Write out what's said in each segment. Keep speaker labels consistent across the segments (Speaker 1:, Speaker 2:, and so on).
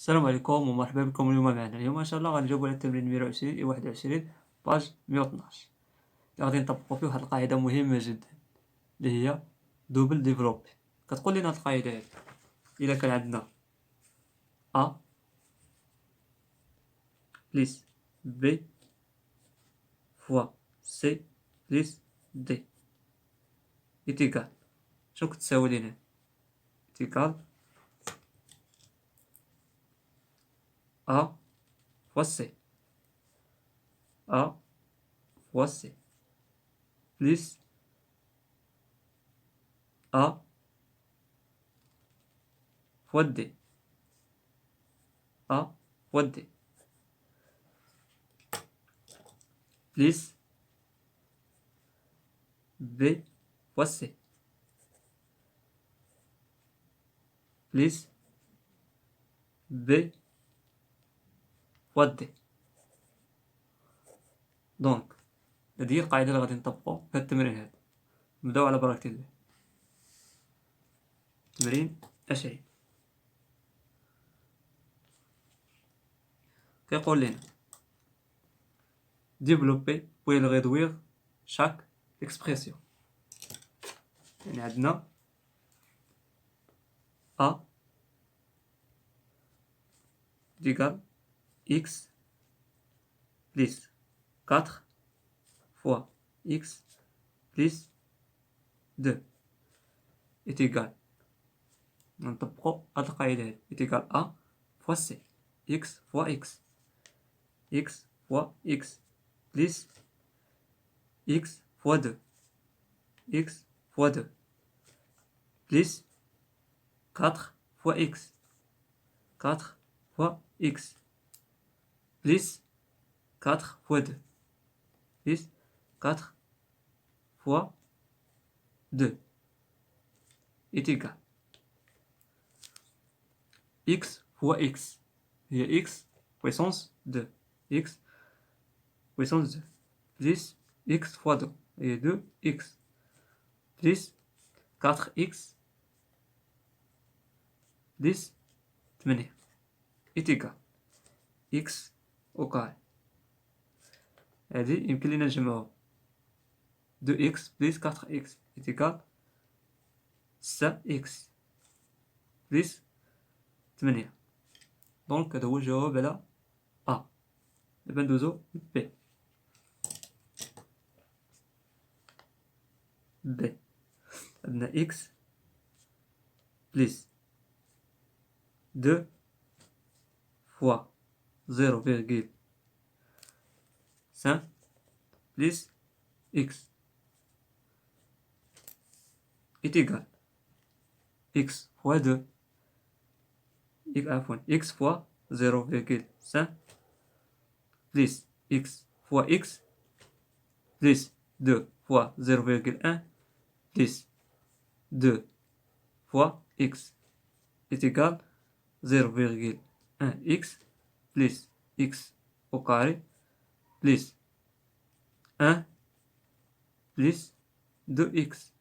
Speaker 1: السلام عليكم ومرحبا بكم اليوم معنا. اليوم ان شاء الله غنجاوبوا على التمرين 120 و 21 باج 112 اللي غادي نطبقوا فيه واحد القاعده مهمه جدا اللي هي دوبل ديفلوبي. كتقول لنا هاد القاعده هادي الا كان عندنا ا بليس بي فوا سي بليس دي ايتيكال شنو كتساوي لينا؟ ايتيكال ا فوا سي ا فوا سي بليس ا فوا دي ا فوا دي بليس بي فوا سي بليس بي فوا دي. دونك هادي هي القاعده اللي غادي نطبقو في هاد التمرين هذا. نبداو على بركه الله. تمرين 20 كيقول لنا ديفلوبي بوي ريدوير شاك اكسبرسيون. يعني عندنا ا ديكال اكس بليس 4 فوا اكس بليس 2 est égal. نطبقو هاد القاعدة هادي est égal a فوا سي x فوا x x فوا x بليس x فوا 2 x فوا 2 بليس 4 فوا x 4 فوا x بليس 4 فوا 2 بليس 4 فوا 2 est égal x fois x. Il y a x puissance 2. X puissance 2. Plus x fois 2. Il y a 2x. Plus 4x. Plus 8 est égal x au carré. هذه يمكن لنا نجمعوها 2x plus 4x est égal 6x plus 8. دونك هذا هو الجواب على A. دابا ندوزو B. عندنا x plus 2 fois 0,5 plus x est égal x fois 2 x fois 0,5 plus x fois x plus 2 fois 0,1 plus 2 fois x est égal 0,1x plus x au carré plus 1 plus 2x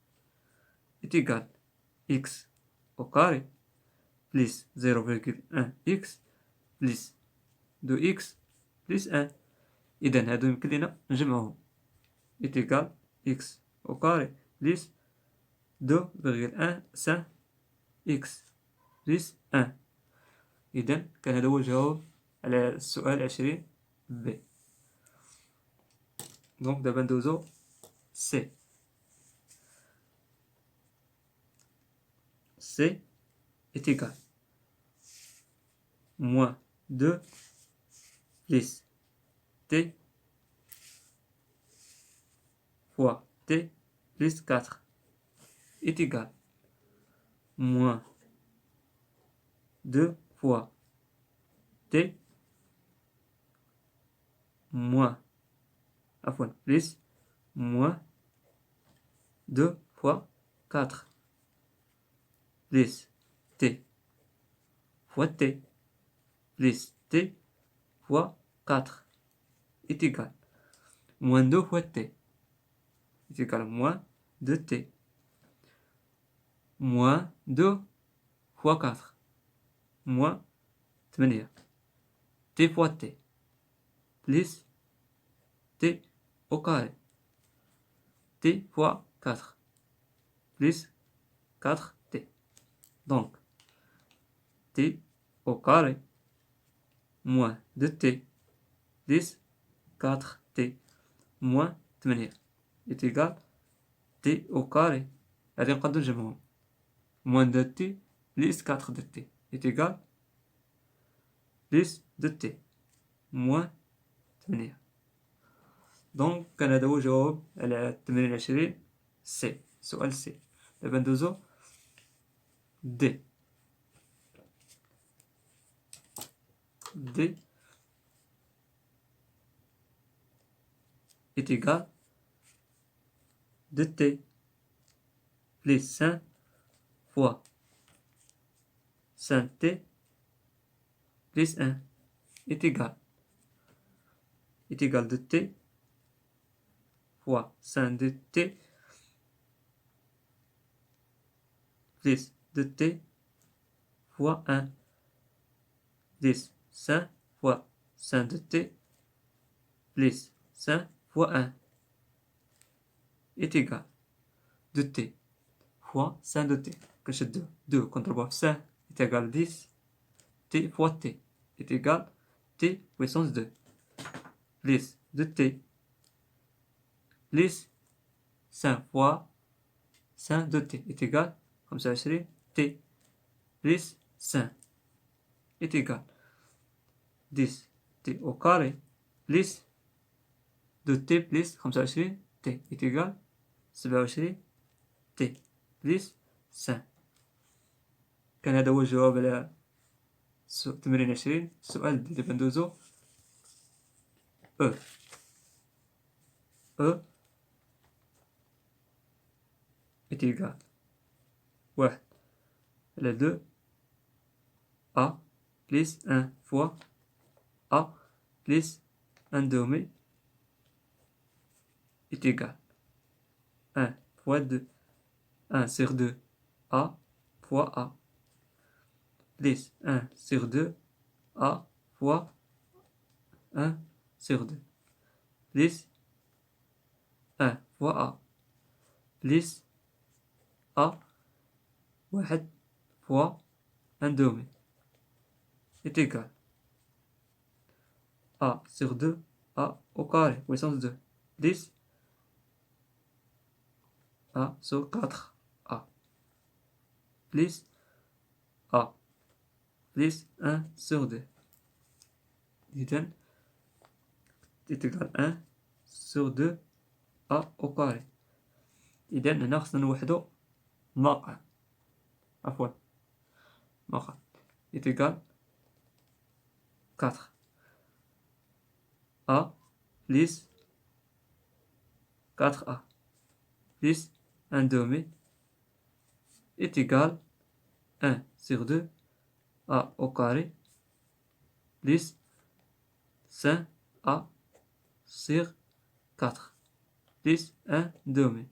Speaker 1: est égal x au carré plus 0,1x plus 2x plus 1. إذا هادو يمكن لينا نجمعوهم est égal x au carré plus 2,15 x plus 1. إذا كان هذا هو الجواب على السؤال 20 ب. دونك دابا ندوزو سي. C est égal moins 2 plus t fois t plus 4 est égal moins 2 fois t moins plus moins 2 fois 4 plus t fois t plus t fois 4 est égal moins 2 fois t est égal moins 2t moins 2 fois 4 moins 8 t fois t plus t au carré t fois 4 plus 4t. Donc, t au carré moins 2t plus 4t moins 8 est égal t au carré. غادي نقدروا نجمعهم. moins 2t plus 4t est égal plus 2t moins 8. دونك كان هذا هو جواب على التمرين 20 سي. سؤال سي. دابا ندوزو دي. D est égal 2t plus 5 fois 5t plus 1 est égal 2t fois 5 de t plus 2t fois 1 plus 5 fois 5 de t plus 5 fois 1 est égal 2t fois 5 de t. كنشدو 2 كنضربوها في 5 est égal 10. t fois t est égal t puissance 2 plus 2t plus 5 fois 5 de t est égal 25 t plus 5 est égal 10 t au carré plus 2t plus 25 t est égal 27 t plus 5. كان هذا هو الجواب على تمرين 20. السؤال دابا ندوزو E est égal 1 على 2 A plus 1 fois A plus 1 demi est égal 1 fois 2 1 sur 2 A fois A plus 1 sur 2 A fois 1 sur 2 plus 1 fois A plus A 1 fois 1 demi est égal A sur 2 A au carré puissance 2 plus A sur 4 A plus A plus 1 sur 2 إذن est égal 1 sur 2 A au carré. إذن هنا خصنا نوحدو المقام. عفوا مقام est égal 4 A plus 4A plus 1 demi est égal 1 sur 2 A au carré plus 5A sur 4 plus 1 demi.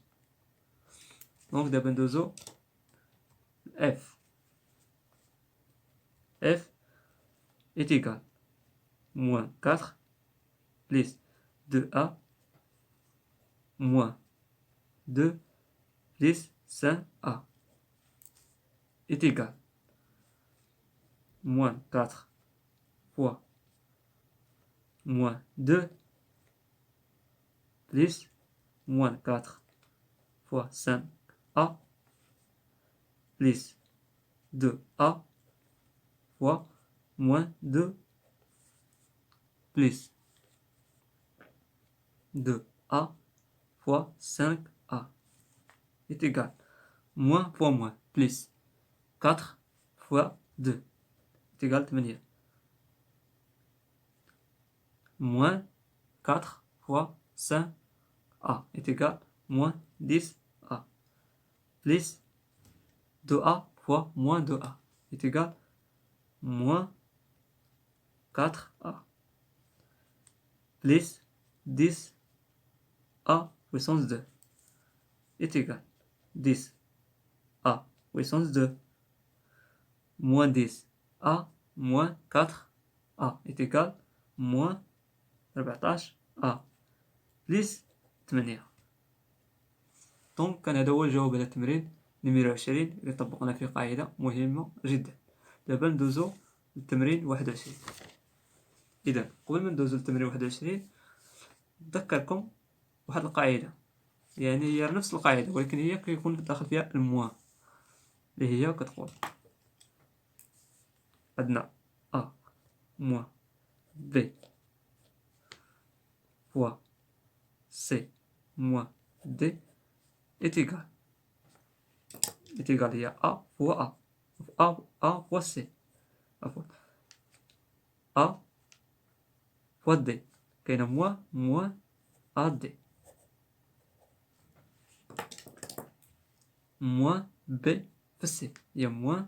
Speaker 1: Donc d'abord ندوزو F. F est égal moins 4 plus 2A moins 2 plus 5A est égal moins 4 fois moins 2 plus moins 4 fois 5A plus 2A fois moins 2 plus 2A fois 5A est égal moins fois moins plus 4 fois 2 est égal 8. Moins 4 fois 5A est égal moins 10A plus 2A fois moins 2A est égal moins 4A plus 10A puissance 2 est égal 10A puissance 2 moins 10A moins 4a est égal moins 14a بليس 8. دونك كان هذا هو الجواب على التمرين نمرة 20 اللي طبقنا فيه قاعدة مهمة جدا. دابا ندوزو للتمرين 21. إذا قبل ما ندوزو للتمرين 21 نذكركم واحد القاعدة، يعني هي نفس القاعدة ولكن هي كيكون داخل فيها الموا، اللي هي كتقول عندنا A moins B fois C moins D est égal هي A fois A fois C عفوا A fois D كاينة moins AD moins B في C هي moins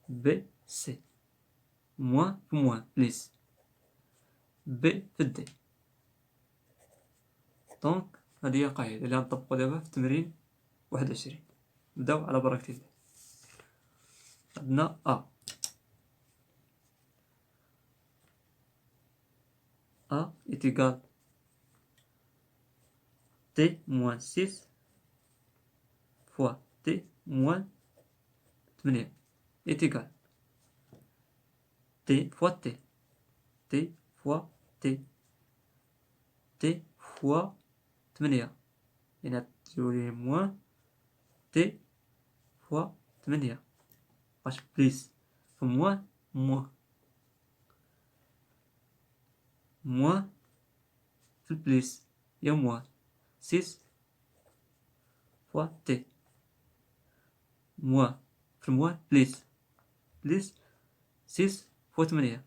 Speaker 1: BC moins في moins بليس B في D. دونك هذه هي القاعدة اللي غنطبقو دابا في التمرين 21. نبداو على بركة الله. عندنا A est égal T moins 6 fois T moins 8 est égal T fois T T fois T T fois 8 يعني تولي moins T fois 8 باش بليس في moins في البليس هي moins 6 fois T moins في moins بليس 6 fois 8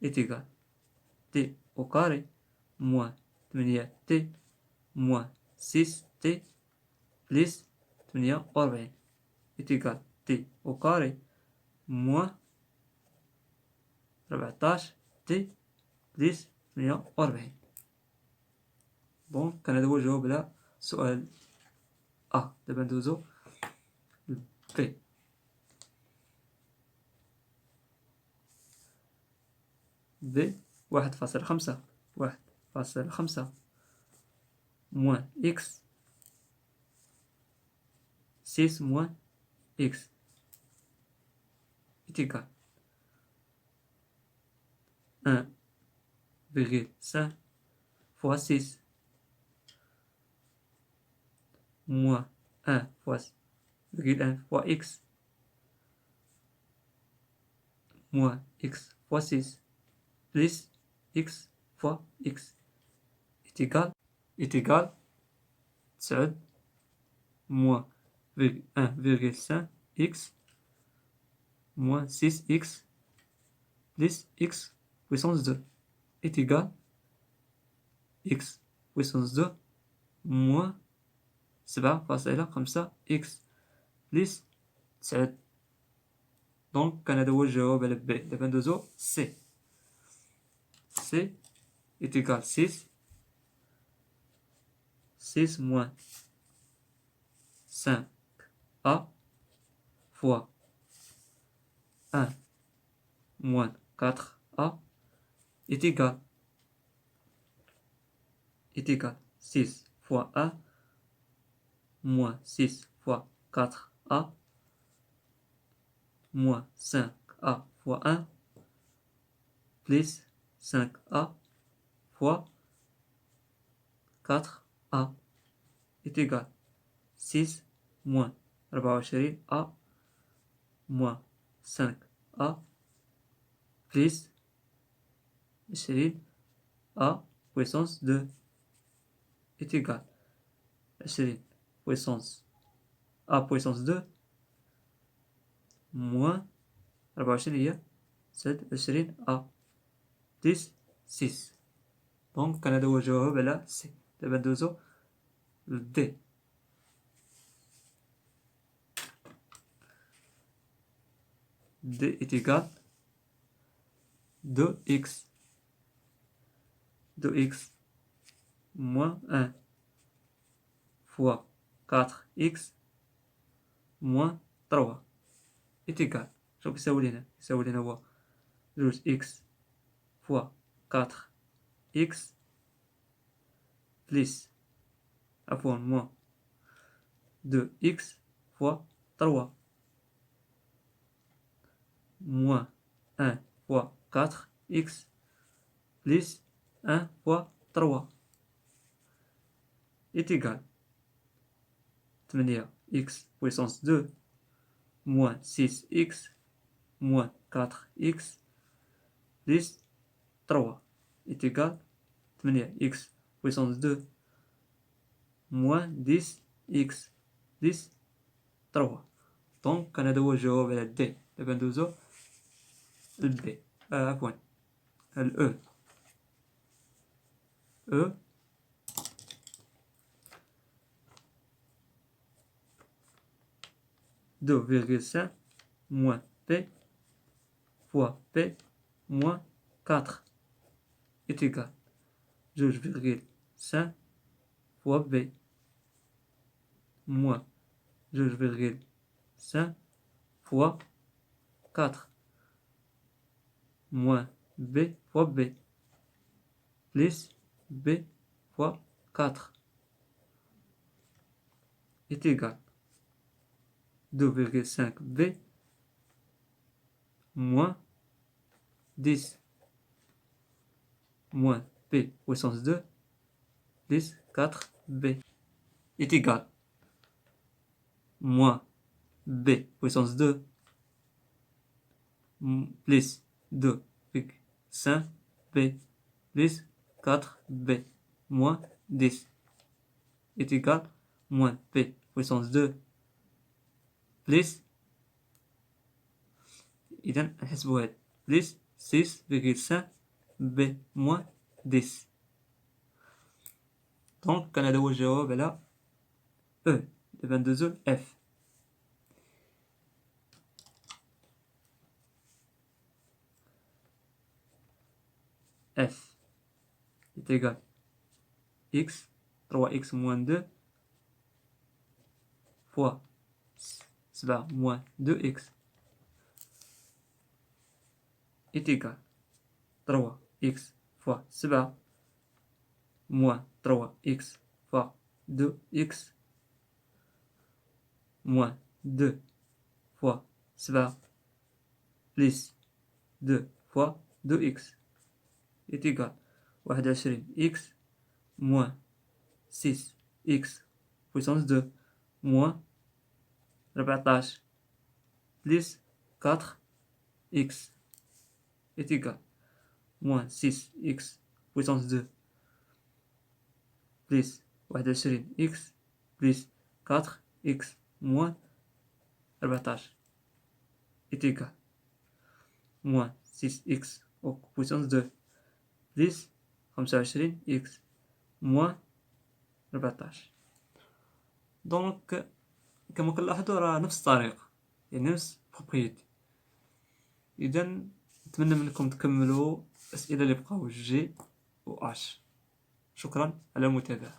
Speaker 1: est égal T au carré moins 8T moins 6T plus 48 est égal T au carré moins 14T plus 48. دونك كان هذا هو الجواب على سؤال A. دابا ندوزو B. B 1,5 moins X 6 moins X est égal 1,5 fois 6 moins 1 fois 1 fois X moins X fois 6 plus X fois X est égal 9 moins 1,5 X moins 6X plus X puissance 2 est égal X puissance 2 moins 7,5 X plus 9. دونك كان هذا هو الجواب على B. دابا ندوزو C. C est égal 6 moins 5A fois 1 moins 4A est égal 6 fois 1 moins 6 fois 4A moins 5A fois 1 plus 5A fois 4A est égal 6 moins 24A moins 5A plus 20A puissance 2 est égal 20 puissance A puissance 2 moins 24 هي 20A plus 6. دونك كان هذا هو الجواب على C. دابا ندوزو ل D. D est égal 2x moins 1 fois 4x moins 3 est égal شوف يساوي لنا هو جوج إكس فوا 4 إكس بليس موان 2 إكس فوا 3 moins 1 fois 4x plus 1 fois 3 est égal 8x puissance 2 moins 6x moins 4x plus 3 est égal 8x puissance 2 moins 10x plus 3. Donc كان هذا هو الجواب على D. دابا ندوزو البي عفوا الاو E 2,5 moins P fois P moins 4 est égal 2,5 fois B moins 2,5 fois 4 moins B fois B plus B fois 4 est égal 2,5 B moins 10 moins P puissance 2 plus 4B est égal moins B puissance 2 plus 2,5 B plus 4B moins 10 est égal moins P puissance 2 plus إذا نحسبو هاد plus 6,5 B moins 10. دونك كان هذا هو الجواب على E. دابا ندوزو F. F est égal x 3x moins 2 fois 7 moins 2x est égal 3x fois 7 moins 3x fois 2x moins 2 fois 7 plus 2 fois 2x est égal 21x moins 6x puissance 2 moins 14 plus 4x est égal moins 6x puissance 2 plus 21x plus 4x moins 14 est égal moins 6x au puissance 2 plus 25x moins 14. دونك كما كنلاحظوا راه نفس الطريقه يعني نفس بروبريتي. اذا نتمنى منكم تكملوا الاسئله اللي بقاو جي و اش. شكرا على المتابعه.